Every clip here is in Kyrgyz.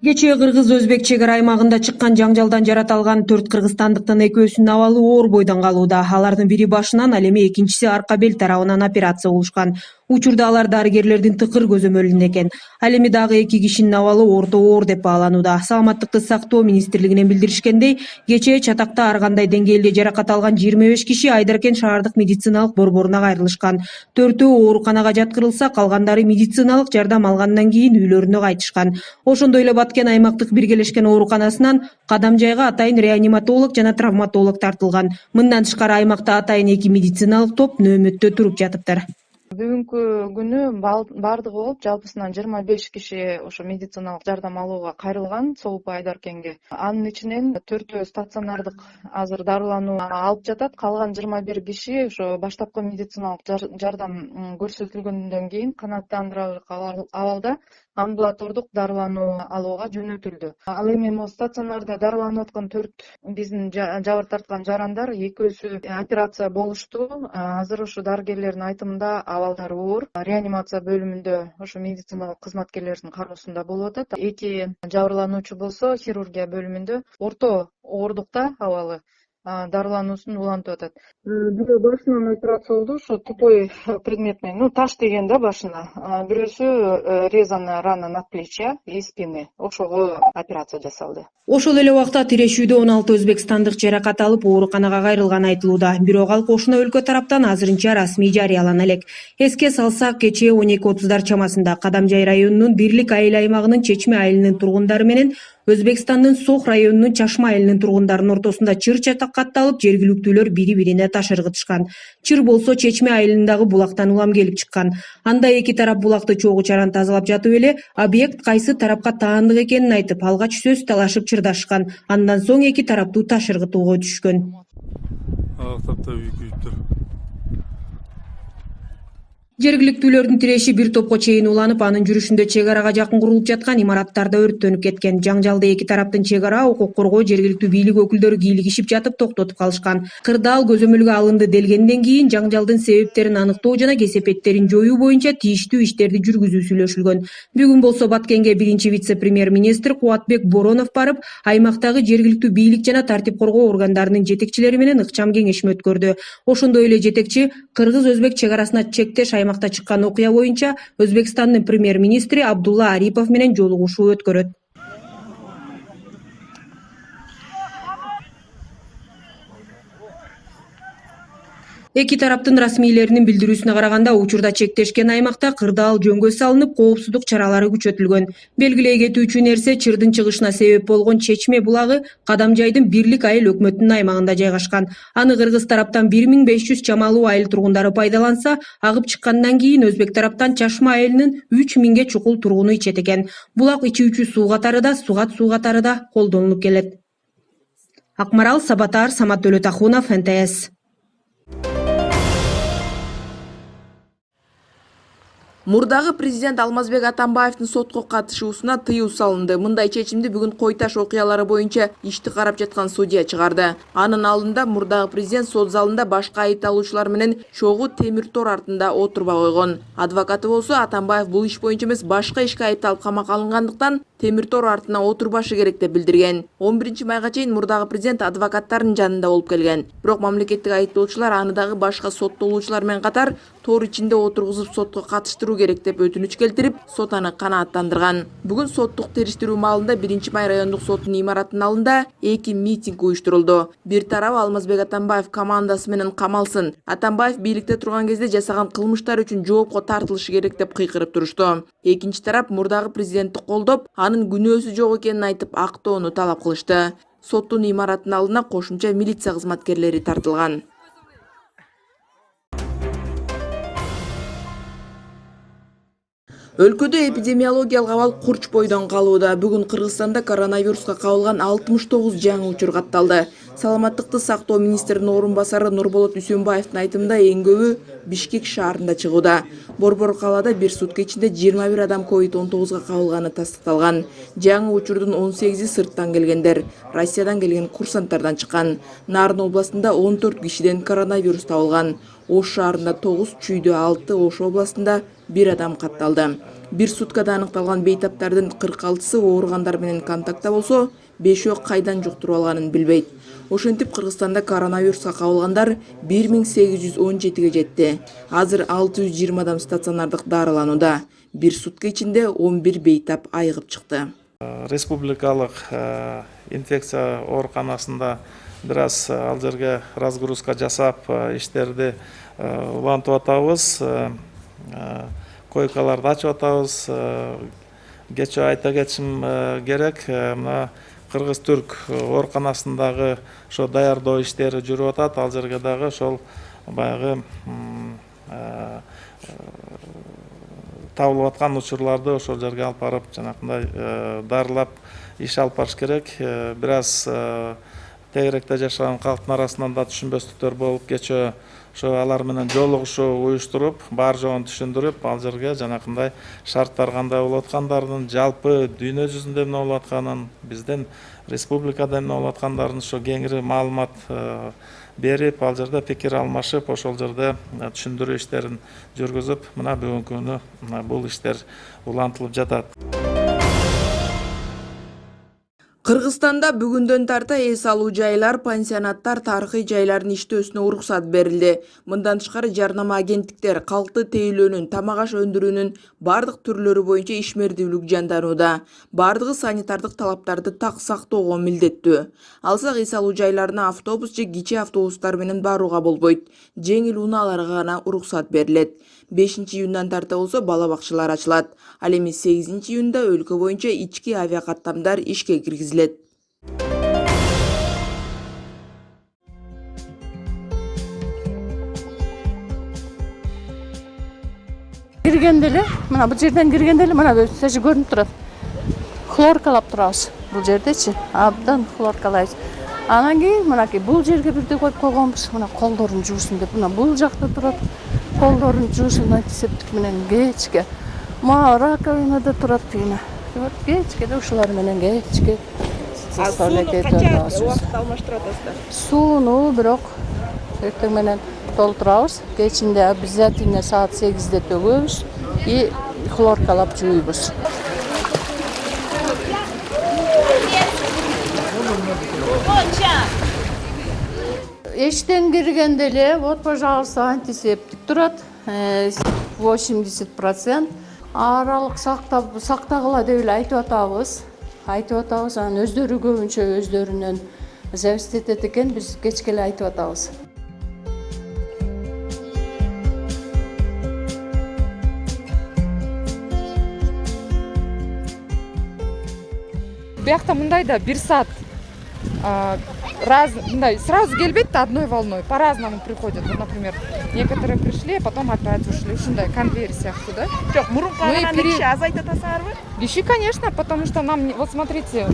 Кечээ Кыргыз-Өзбек чегара аймагында чыккан жаңжалдан жарата алган 4 кыргызстандыктын экөөсүнүн абалы оор бойдон калууда. Алардын бири башынан, ал эми экинчиси арка бел тарабынан операция болушкан. Учурда алар дарыгерлердин тыкыр көзөмөлүндө экен. Ал эми дагы 2 кишинин абалы орто оор деп бааланууда. Саламаттыкты сактоо министрлигинен билдиришкендей, кечээ чатакта ар кандай деңгээлде жаракат алган 25 киши Айдаркен шаардык медициналык борборуна кайрылышкан. 4-өө ооруканага жаткырылса, калгандары медициналык жардам алгандан кийин үйлөрүнө кайтышкан. Ошондой эле Баткен аймактык биргелешкен ооруканасынан Кадамжайга атайын реаниматолог жана травматолог тартылган. Мындан тышкары аймакта атайын 2 медициналык топ нөөмөттө туруп жатыптыр. Бүгүнкү күнү бардыгы болуп жалпысынан 25 киши ошо медициналык жардам алууга кайрылган Соопу Айдаркенге. Анын ичинен 4-өө стационардык азыр дарыланууга алып жатат. Калган 21 киши ошо баштапкы медициналык жардам көрсөтүлгөндөн кийин канааттандырылык абалда амбулатордук дарылануу алууга жөнөтүлдү. Ал эми могу стационарда дарыланып аткан 4 биздин жабыр тарткан жарандар экөөсү операция болушту. Азыр ошо дарыгерлердин айтымында абалдары оор. Реанимация бөлүмүндө ошо медициналык кызматкерлердин кароосунда болуп атат. 2 жабырлануучу болсо хирургия бөлүмүндө орто оорлукта абалы дарылануусун улантып атат. Бирөө башынан операция болду, ошо тупой предмет менен, таш деген да башына. Бирөөсү резаная рана надплечья и спины. Ошого операция жасалды. Ошол эле убакта тирешүүдө 16 өзбекстандык жаракат алып ооруканага кайрылганы айтылууда. Бирок ал кошуна өлкө тараптан азырынча расмий жарыялана элек. Эске салсак, кечээ 12:30 чамасында Кадамжай районунун Бирлик айыл аймагынын Чечме айылынын тургундары менен Өзбекстандын Сох районунун Чашма айылынын тургундарынын ортосунда чыр чатакатталып, жергиликтүүлөр бири-бирине таш ыргытышкан. Чыр болсо Чечме айылындагы булактан улам келип чыккан. Анда эки тарап булакты чогуу чаран тазалап жатып эле объект кайсы тарапка таандык экенин айтып, алгач сөз талашып чырдашкан. Андан соң эки тараптуу таш ыргытууга түшкөн. Жергиликтүүлөрдүн тиреши бир топко чейин уланып, анын жүрүшүндө чек арага жакын курулуп жаткан имараттарда өрттөнүп кеткен. Жаңжалды эки тараптын чек ара, укук коргоо, жергиликтүү бийлик өкүлдөрү кийлигишип жатып токтотуп калышкан. Кырдаал көзөмөлгө алынды делгенден кийин жаңжалдын себептерин аныктоо жана кесепеттерин жоюу боюнча тийиштүү иштерди жүргүзүү сүйлөшүлгөн. Бүгүн болсо Баткенге биринчи вице-премьер-министр Кубатбек Боронов барып, аймактагы жергиликтүү бийлик жана тартип коргоо органдарынын жетекчилери менен ыкчам кеңешме өткөрдү. Ошондой эле жетекчи Кыргыз-Өзбек чек арасына чектеш аймакта чыккан окуя боюнча Өзбекстандын премьер-министри Абдулла Арипов менен жолугушуу өткөрөт. Эки тараптын расмийлеринин билдирүүсүнө караганда, учурда чектешкен аймакта кырдаал жөнгө салынып, коопсуздук чаралары күчөтүлгөн. Белгилей кетүүчү нерсе, чырдын чыгышына себеп болгон Чечме булагы Кадамжайдын Бирлик айыл өкмөтүнүн аймагында жайгашкан. Аны кыргыз тараптан 1500 чамалуу айыл тургундары пайдаланса, агып чыккандан кийин Өзбек тараптан Чашма айылынын 3000ге чукул тургуну ичет экен. Булак ичүүчү суу катары да, сугат суу катары да колдонулуп келет. Акмарал Сабатар, Самат Төлөтахунов, НТС. Мурдагы президент Алмазбек Атамбаевдин сотко катышуусуна тыюу салынды. Мындай чечимди бүгүн Кой Таш окуялары боюнча ишти карап жаткан судья чыгарды. Анын алдында мурдагы президент сот залында башка айыпталуучулар менен чогуу темир тор артында отурбай койгон. Адвокаты болсо Атамбаев бул иш боюнча эмес башка ишке айыпталып камакка алынгандыктан темир тор артына отурбашы керек деп билдирген. 11-майга чейин мурдагы президент адвокаттардын жанында болуп келген. Бирок мамлекеттик айыптоочулар аны дагы башка соттолуучулар менен катар тор ичинде отургузуп сотко катыштыруу керек деп өтүнүч келтирип, сот аны канааттандырган. Бүгүн соттук териштирүү маалында 1-май райондук соттун имараттын алдында 2 митинг уюштурулду. Бир тарап Алмазбек Атамбаев командасы менен камалсын, Атамбаев бийликте турган кезде жасаган кылмыштар үчүн жоопко тартылышы керек деп кыйкырып турушту. Экинчи тарап мурдагы президентти колдоп, анын күнөөсү жок экенин айтып актоону талап кылышты. Соттун имараттын алдына кошумча милиция кызматкерлери тартылган. Өлкөдө эпидемиологиялык абал курч бойдон калууда. Бүгүн Кыргызстанда коронавируска кабылган 69 жаңы учур катталды. Саламаттыкты сактоо министринин орун басары Нурболот Үсөнбаевдин айтымында эң көбү Бишкек шаарында чыгууда. Борбор калаада бир сутка ичинде 21 адам COVID-19га кабылганы тастыкталган. Жаңы учурдун 18-и сырттан келгендер, Россиядан келген курсанттардан чыккан. Нарын областында 14 кишиден коронавирус табылган. Ош шаарында 9, Чүйдө 6, Ош областында 1 адам катталды. Бир суткада аныкталган бейтаптардын 46-сы ооругандар менен контактта болсо, 5-өө кайдан жуктуруп алганын билбейт. Ошентип Кыргызстанда коронавируска кабылгандар 1817ге жетти. Азыр 620 адам стационардык дарыланууда. Бир сутка ичинде 11 бейтап айыгып чыкты. Республикалык инфекция ооруканасында бир аз ал жерге разгрузка жасап иштерди улантып атабыз. Койкаларды ачып атабыз. Кечээ айта кетишим керек. Мына Кыргыз-Түрк ооруканасындагы ошо даярдоо иштери жүрүп атат. Ал жерге дагы ошол баягы табылып аткан учурларды ошол жерге алып барып, жанакындай дарылап иш алып барыш керек. Бир аз тегеректе жашаган калктын арасынан да түшүнбөстүктөр болуп, кечээ ошо алар менен жолугушуу уюштуруп, бар жоон түшүндүрүп, ал жерге жанакындай шарттар кандай болуп аткандарын, жалпы дүйнө жүзүндө эмне болуп атканын, биздин республикада эмне болуп аткандарын ошо кеңири маалымат берип, ал жерде пикир алмашып, ошол жерде түшүндүрүү иштерин жүргүзүп, мына бүгүнкү күнү бул иштер улантылып жатат. Кыргызстанда бүгүндөн тарта эс алуу жайлар, пансионаттар, тарыхый жайлардын иштөөсүнө уруксат берилди. Мындан тышкары жарнама агенттиктер калкты тейлөөнүн, тамак аш өндүрүүнүн бардык түрлөрү боюнча ишмердүүлүк жанданууда. Бардыгы санитардык талаптарды так сактоого милдеттүү. Алсак эс алуу жайларына автобус же кичи автобустар менен барууга болбойт. Жеңил унааларга гана уруксат берилет. 5-июндан тарта болсо бала бакчалар ачылат. Ал эми 8-июнда өлкө боюнча ички авиакаттамдар ишке киргизилет. Киргенде эле, мына бул жерден киргенде эле мына сөзү көрүнүп турат. Хлоркалап турабыз. Бул жердечи абдан хлоркалайбыз. Анан кийин мынакей бул жерге бирдей коюп койгонбуз. Мына колдорун жуусун деп, мына бул жакта турат. Колдорун жуусун антисептик менен кечке. Мына раковинада турат дейм. Кечке да ушулар менен кечке. Сууну канча убакыт алмаштырып атасыздар? Сууну бирок эртең менен толтурабыз. Кечинде обязательно саат 8-де төгөбүз и хлоркалап жууйбуз. Эштен киргенде эле вот, пожалуйста, антисептик турат. 80%. Аралык сактагыла деп эле айтып атабыз. Анан өздөрү көбүнчө өздөрүнөн зависит этет экен, биз кечке эле айтып атабыз. Биякта мындай да 1 саат мындай сразу келбейт да, одной волной, по-разному приходят. Вот, например, некоторые пришли, а потом опять ушли. Ушундай конвейер сыяктуу да. Жок, мурунку караганда киши азайып атасыңарбы? Киши, конечно, потому что нам, вот смотрите,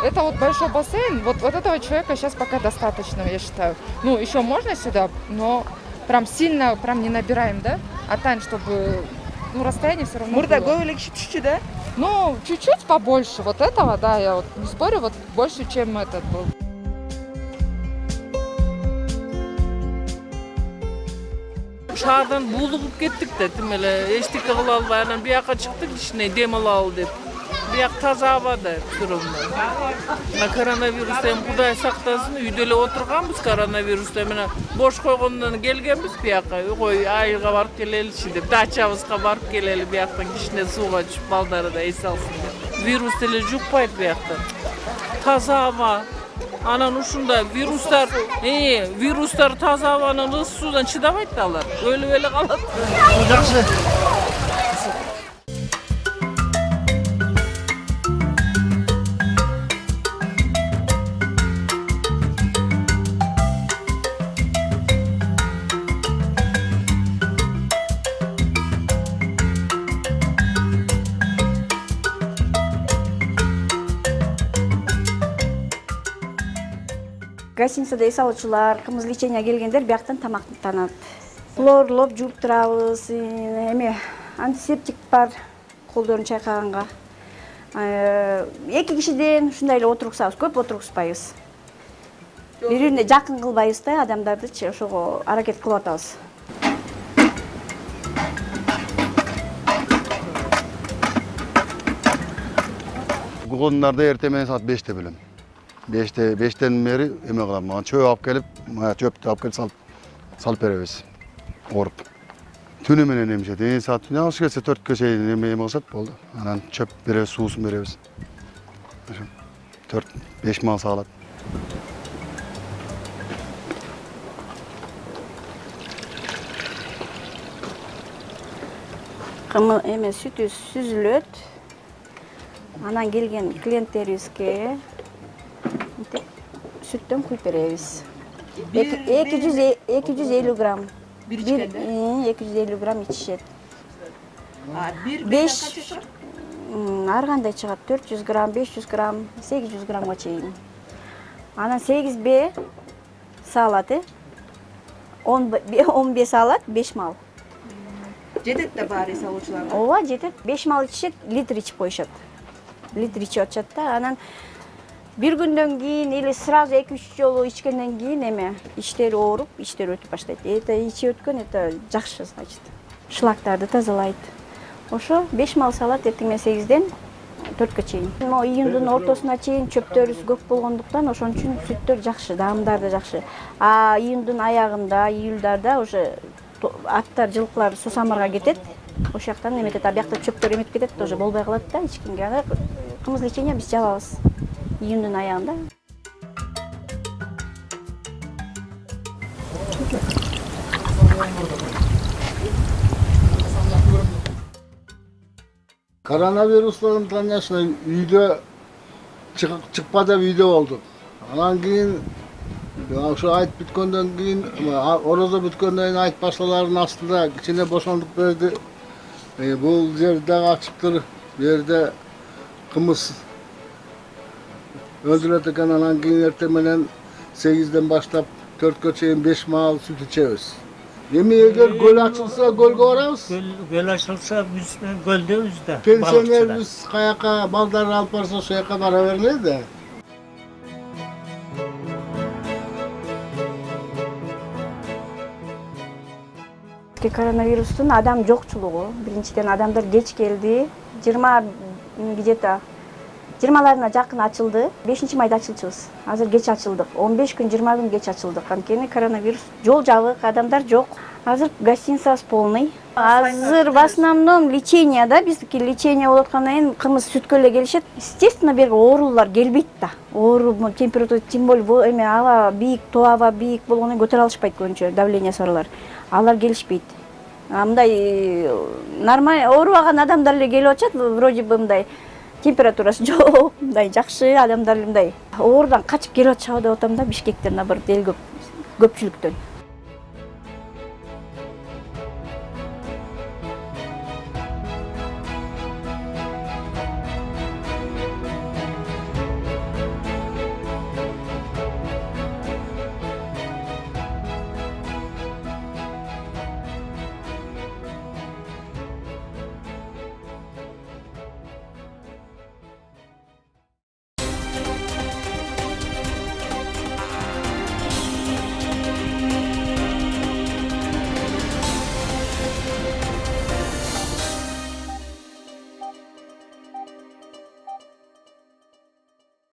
это вот большой бассейн, вот этого человека сейчас пока достаточно, я считаю. Ну, еще можно сюда, но прям сильно не набираем, да? А тань, чтобы, расстояние все равно Мурда было. көп эле киши түшчү да? Ну, чуть-чуть побольше вот этого, да, я вот не спорю, вот больше, чем этот был. Шаардан булугуп кеттик да, тим эле эчтеке кыла албай анан бияка чыктык кичине дем алалы деп. Бияк таза аба да турумда. Коронавирустан Кудай сактасын, үйдө эле отурганбыз коронавируста менен бош койгондон келгенбиз бияка. Ой, айылга барып келеличи деп, дачабызга барып келели бияктан кичине сууга түшүп балдары да эс алсын деп. Вирус эле жукпайт биякта. Таза аба. Анан ушунда вирустар таза абанын ыс суудан чыдабайт да алар. Өлүп эле калат. Жакшы. Гостиницада эс алуучулар, кымыз лечения келгендер бияктан тамактанат. Хлорлоп жууп турабыз, эме антисептик бар колдорун чайкаганга. 2 кишиден ушундай эле отургузабыз, көп отургузбайбыз. Бири-бирине жакын кылбайбыз да, адамдардычы ошого аракет кылып атабыз. Konularda ertesi menен saat 5'te bilem. 5'ten beri emek kılam. Bana çöp alıp gelip, çöptü alıp gelip salıp berебиz. Orup. Tünü menen emşet. En saat tünü alış gelse 4'e çeyden emek kılsat boldu. Anan çöp berебиz, suusun berебиz. 4-5 mal sağlat. Süt süzülөт. Анан келген клиенттерибизге süттөн куюп беребиз. 250 грамм. 250 грамм ичишет. Ар кандай чыгат. 400 грамм, 500 грамм, 800 граммга чейин. Анан 8 б салат, 15 алат, 5 мал. Жетет да баары салуучулар. Ооба, жетет. 5 мал ичишет, литр ичип коюшат. Литр ичип атышат да. Анан бир күндөн кийин или сразу 2-3 жолу ичкенден кийин эме иштери ооруп, иштери өтүп баштайт. Это ичип өткөн, это жакшы, значит. Шлактарды тазалайт. Ошо 5 мал салат эртең менен 8ден 4кө чейин. Июндун ортосуна чейин чөптөрүбүз көп болгондуктан ошон үчүн сүттөр жакшы, даамдар да жакшы. А июндун аягында, июлдарда уже аттар, жылкылар сусамарга кетет. Ошол жактан эметет, а биякта чөптөр эметип кетет, тоже болбой калат да ичкенге. Кымыз лечение биз жабабыз июндун аягында. Koronavirusdan конечно үйдө чыкпа деп үйдө болдук. Анан кийин ошо айт бүткөндөн кийин орозо бүткөндөн кийин айт башлалардын астында кичине бошондук берди. Бул жер дагы ачыптыр. Бу жерде кымыз öldürет экен. Анан кийин эртең менен 8ден баштап 4кө чейин 5 маал сүт ичебиз. Эми эгер көл ачылса, көлгө барабыз. Göl açılsa biz gölde üzde. Pensionerimiz kayaka baldarını alıp varsa şu yaka para vermez de. Коронавирустун адам жокчулугу. Биринчиден адамдар кеч келди. 20 где-то 20-ларына жакын ачылды. 5-майда ачылчубуз. Азыр кеч ачылдык. 15 күн, 20 күн кеч ачылдык. Анткени коронавирус жол жабык, адамдар жок. Азыр гостиницабыз полный. Азыр в основном лечение да, биздики лечение болуп аткандан кийин кымыз сүткө эле келишет. Естественно, бир оорулар келбейт да. Оору температура, тем более эме аба бийик, тоо аба бийик болгондон көтөрө алышпайт көбүнчө давление соралар. Алар келишпейт. Мындай нормаль оорубаган адамдар эле келип атышат, вроде бы мындай температурасы жок, мындай жакшы адамдар мындай оорудан качып келип атышабы деп атам да, Бишкектен наоборот эл көпчүлүктөн.